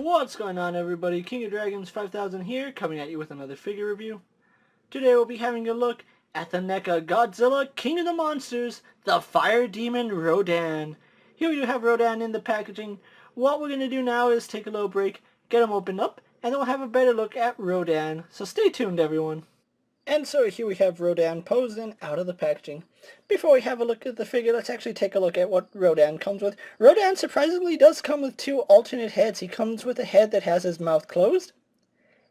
What's going on, everybody? KingofDragons 5000 here, coming at you with another figure review. Today we'll be having a look at the NECA Godzilla King of the Monsters, the Fire Demon Rodan. Here we do have Rodan in the packaging. What we're going to do now is take a little break, get him opened up, and then we'll have a better look at Rodan. So stay tuned, everyone. And so here we have Rodan posed and out of the packaging. Before we have a look at the figure, let's actually take a look at what Rodan comes with. Rodan surprisingly does come with two alternate heads. He comes with a head that has his mouth closed,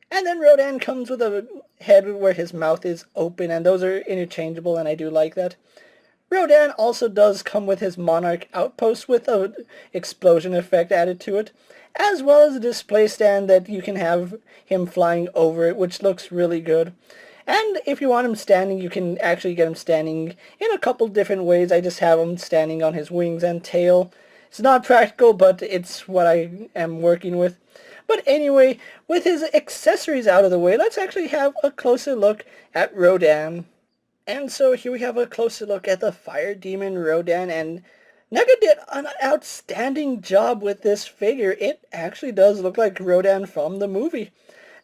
and then Rodan comes with a head where his mouth is open, and those are interchangeable, and I do like that. Rodan also does come with his Monarch outpost with an explosion effect added to it, as well as a display stand that you can have him flying over it, which looks really good. And if you want him standing, you can actually get him standing in a couple different ways. I just have him standing on his wings and tail. It's not practical, but it's what I am working with. But anyway, with his accessories out of the way, let's actually have a closer look at Rodan. And so here we have a closer look at the Fire Demon Rodan, and NECA did an outstanding job with this figure. It actually does look like Rodan from the movie.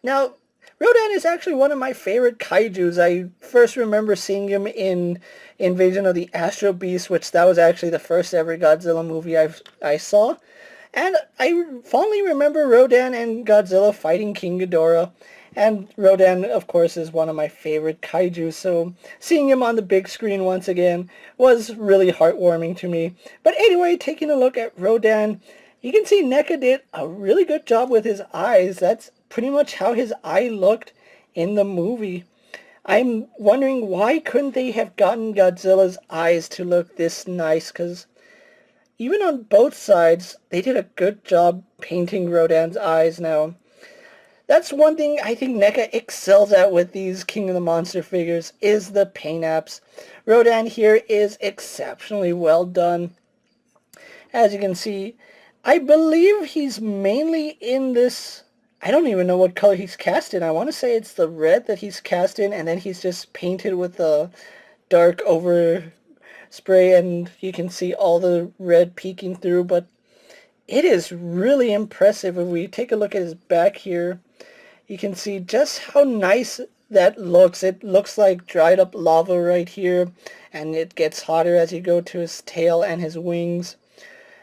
Now, Rodan is actually one of my favorite kaijus. I first remember seeing him in Invasion of the Astro Beast, which that was actually the first ever Godzilla movie I saw. And I fondly remember Rodan and Godzilla fighting King Ghidorah. And Rodan, of course, is one of my favorite kaijus, so seeing him on the big screen once again was really heartwarming to me. But anyway, taking a look at Rodan, you can see NECA did a really good job with his eyes. That's pretty much how his eye looked in the movie. I'm wondering why couldn't they have gotten Godzilla's eyes to look this nice, because even on both sides, they did a good job painting Rodan's eyes now. That's one thing I think NECA excels at with these King of the Monster figures, is the paint apps. Rodan here is exceptionally well done. As you can see, I believe he's mainly in this, I don't even know what color he's cast in. I want to say it's the red that he's cast in, and then he's just painted with the dark overspray, and you can see all the red peeking through, but it is really impressive. If we take a look at his back here, you can see just how nice that looks. It looks like dried up lava right here, and it gets hotter as you go to his tail and his wings.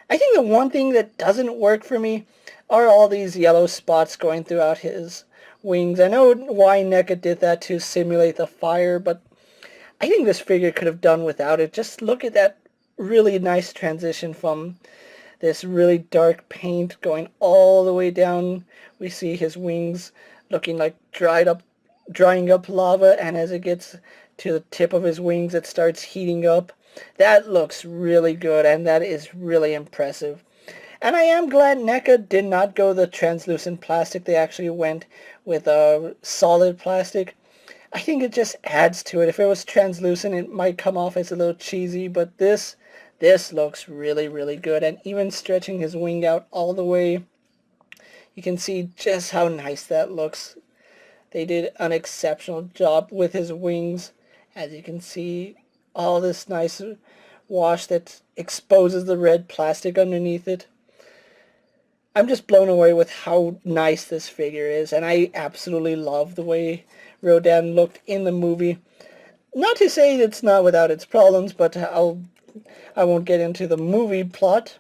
I think the one thing that doesn't work for me are all these yellow spots going throughout his wings. I know why NECA did that to simulate the fire, but I think this figure could have done without it. Just look at that really nice transition from this really dark paint going all the way down. We see his wings looking like drying up lava, and as it gets to the tip of his wings, it starts heating up. That looks really good, and that is really impressive. And I am glad NECA did not go the translucent plastic. They actually went with a solid plastic. I think it just adds to it. If it was translucent, it might come off as a little cheesy, but this looks really, really good. And even stretching his wing out all the way, you can see just how nice that looks. They did an exceptional job with his wings. As you can see, all this nice wash that exposes the red plastic underneath it. I'm just blown away with how nice this figure is, and I absolutely love the way Rodan looked in the movie. Not to say it's not without its problems, but I won't get into the movie plot.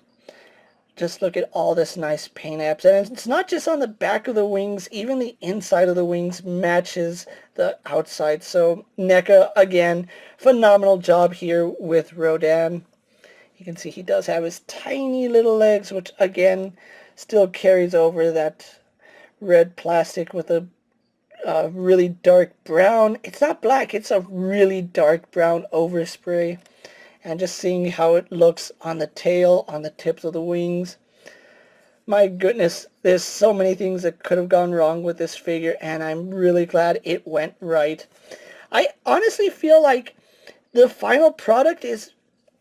Just look at all this nice paint apps, and it's not just on the back of the wings, even the inside of the wings matches the outside. So NECA, again, phenomenal job here with Rodan. You can see he does have his tiny little legs, which again still carries over that red plastic with a really dark brown. It's not black, it's a really dark brown overspray. And just seeing how it looks on the tail, on the tips of the wings. My goodness, there's so many things that could have gone wrong with this figure, and I'm really glad it went right. I honestly feel like the final product is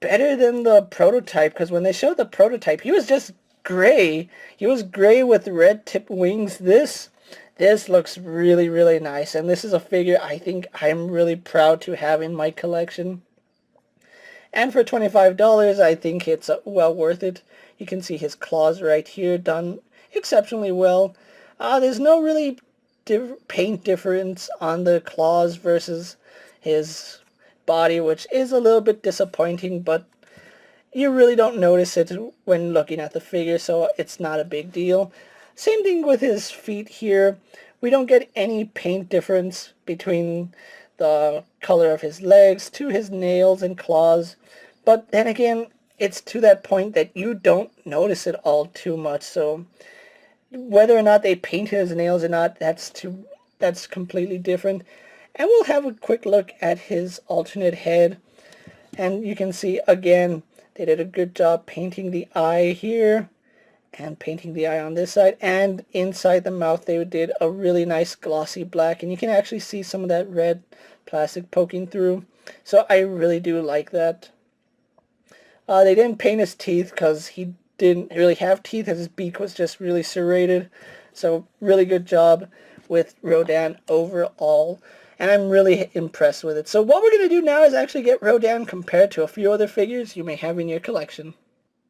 better than the prototype, because when they showed the prototype, he was just gray. He was gray with red tip wings. This looks really, really nice, and this is a figure I think I'm really proud to have in my collection. And for $25, I think it's well worth it. You can see his claws right here done exceptionally well. There's no really paint difference on the claws versus his body, which is a little bit disappointing, but you really don't notice it when looking at the figure, so it's not a big deal. Same thing with his feet here. We don't get any paint difference between the color of his legs to his nails and claws. But then again, it's to that point that you don't notice it all too much. So whether or not they painted his nails or not, that's completely different. And we'll have a quick look at his alternate head. And you can see again, they did a good job painting the eye here and painting the eye on this side, and inside the mouth they did a really nice glossy black, and you can actually see some of that red plastic poking through. So I really do like that. They didn't paint his teeth because he didn't really have teeth, as his beak was just really serrated. So really good job with Rodan overall, and I'm really impressed with it. So what we're going to do now is actually get Rodan compared to a few other figures you may have in your collection.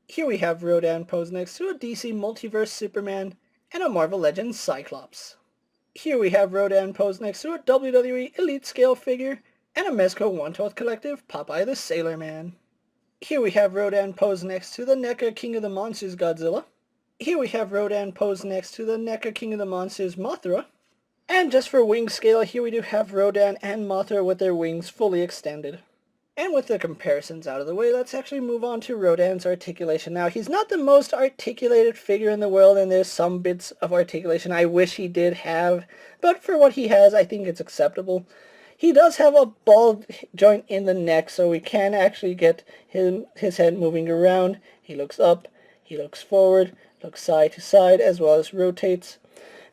Here we have Rodan posed next to a DC Multiverse Superman and a Marvel Legends Cyclops. Here we have Rodan posed next to a WWE Elite Scale figure and a Mezco 1/12 Collective Popeye the Sailor Man. Here we have Rodan posed next to the NECA King of the Monsters Godzilla. Here we have Rodan posed next to the NECA King of the Monsters Mothra. And just for wing scale, here we do have Rodan and Mothra with their wings fully extended. And with the comparisons out of the way, let's actually move on to Rodan's articulation. Now, he's not the most articulated figure in the world, and there's some bits of articulation I wish he did have, but for what he has, I think it's acceptable. He does have a ball joint in the neck, so we can actually get his head moving around. He looks up, he looks forward, looks side to side, as well as rotates.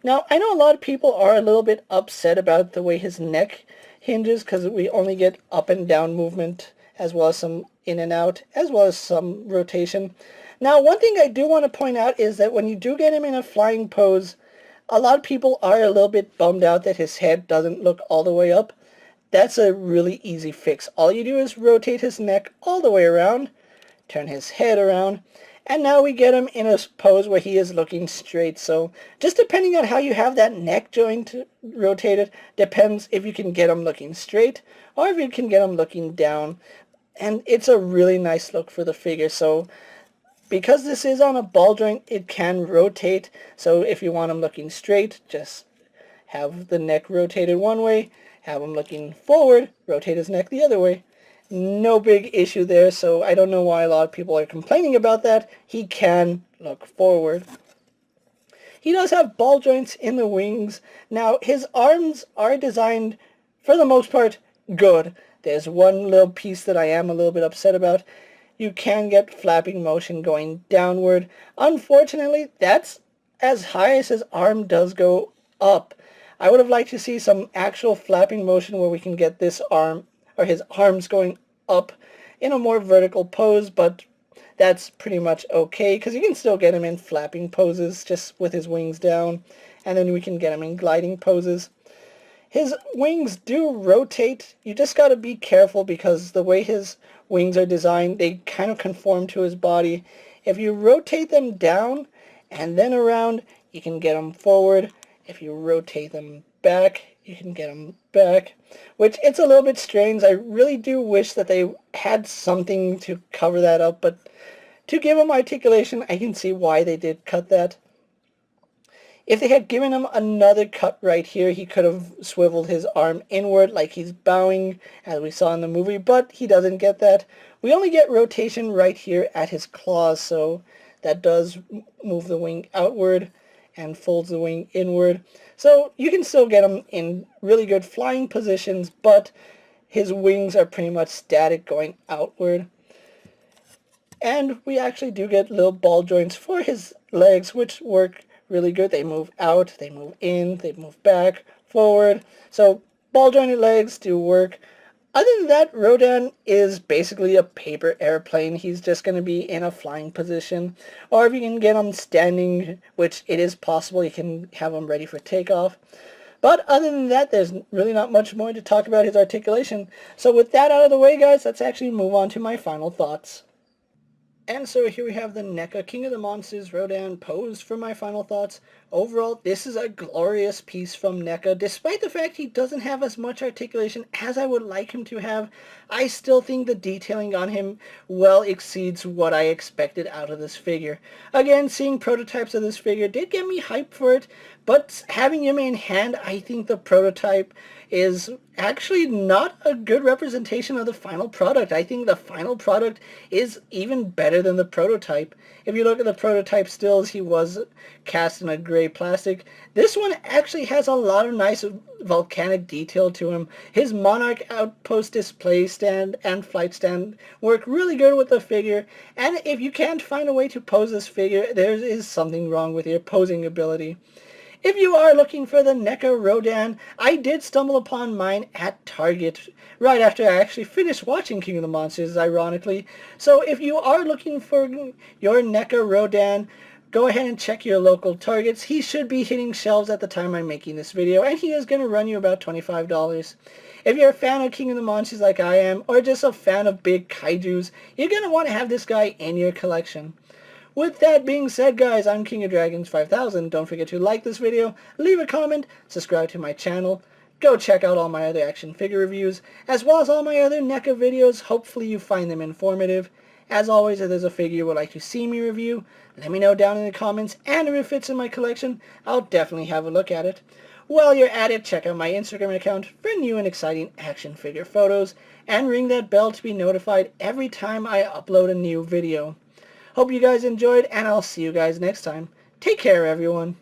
Now, I know a lot of people are a little bit upset about the way his neck hinges, because we only get up and down movement, as well as some in and out, as well as some rotation. Now, one thing I do want to point out is that when you do get him in a flying pose, a lot of people are a little bit bummed out that his head doesn't look all the way up. That's a really easy fix. All you do is rotate his neck all the way around, turn his head around, and now we get him in a pose where he is looking straight. So just depending on how you have that neck joint rotated, depends if you can get him looking straight or if you can get him looking down. And it's a really nice look for the figure. So because this is on a ball joint, it can rotate. So if you want him looking straight, just have the neck rotated one way, have him looking forward, rotate his neck the other way. No big issue there, so I don't know why a lot of people are complaining about that. He can look forward. He does have ball joints in the wings. Now, his arms are designed, for the most part, good. There's one little piece that I am a little bit upset about. You can get flapping motion going downward. Unfortunately, that's as high as his arm does go up. I would have liked to see some actual flapping motion where we can get this arm, or his arms, going up in a more vertical pose, but that's pretty much okay, because you can still get him in flapping poses just with his wings down, and then we can get him in gliding poses. His wings do rotate. You just got to be careful, because the way his wings are designed, they kind of conform to his body. If you rotate them down and then around, you can get them forward. If you rotate them back, you can get them back, which it's a little bit strange. I really do wish that they had something to cover that up, but to give him articulation, I can see why they did cut that. If they had given him another cut right here, he could have swiveled his arm inward like he's bowing, as we saw in the movie, but he doesn't get that. We only get rotation right here at his claws, so that does move the wing outward and folds the wing inward. So you can still get him in really good flying positions, but his wings are pretty much static going outward. And we actually do get little ball joints for his legs, which work really good. They move out, they move in, they move back, forward. So ball jointed legs do work. Other than that, Rodan is basically a paper airplane. He's just going to be in a flying position. Or if you can get him standing, which it is possible, you can have him ready for takeoff. But other than that, there's really not much more to talk about his articulation. So with that out of the way, guys, let's actually move on to my final thoughts. And so here we have the NECA King of the Monsters Rodan posed for my final thoughts. Overall, this is a glorious piece from NECA. Despite the fact he doesn't have as much articulation as I would like him to have, I still think the detailing on him well exceeds what I expected out of this figure. Again, seeing prototypes of this figure did get me hyped for it, but having him in hand, I think the prototype is actually not a good representation of the final product. I think the final product is even better than the prototype. If you look at the prototype stills, he was cast in a gray plastic. This one actually has a lot of nice volcanic detail to him. His Monarch Outpost display stand and flight stand work really good with the figure, and if you can't find a way to pose this figure, there is something wrong with your posing ability. If you are looking for the NECA Rodan, I did stumble upon mine at Target right after I actually finished watching King of the Monsters, ironically. So if you are looking for your NECA Rodan, go ahead and check your local Targets. He should be hitting shelves at the time I'm making this video, and he is going to run you about $25. If you're a fan of King of the Monsters like I am, or just a fan of big kaijus, you're going to want to have this guy in your collection. With that being said, guys, I'm KingofDragons 5000. Don't forget to like this video, leave a comment, subscribe to my channel. Go check out all my other action figure reviews, as well as all my other NECA videos. Hopefully you find them informative. As always, if there's a figure you would like to see me review, let me know down in the comments, and if it fits in my collection, I'll definitely have a look at it. While you're at it, check out my Instagram account for new and exciting action figure photos, and ring that bell to be notified every time I upload a new video. Hope you guys enjoyed, and I'll see you guys next time. Take care, everyone.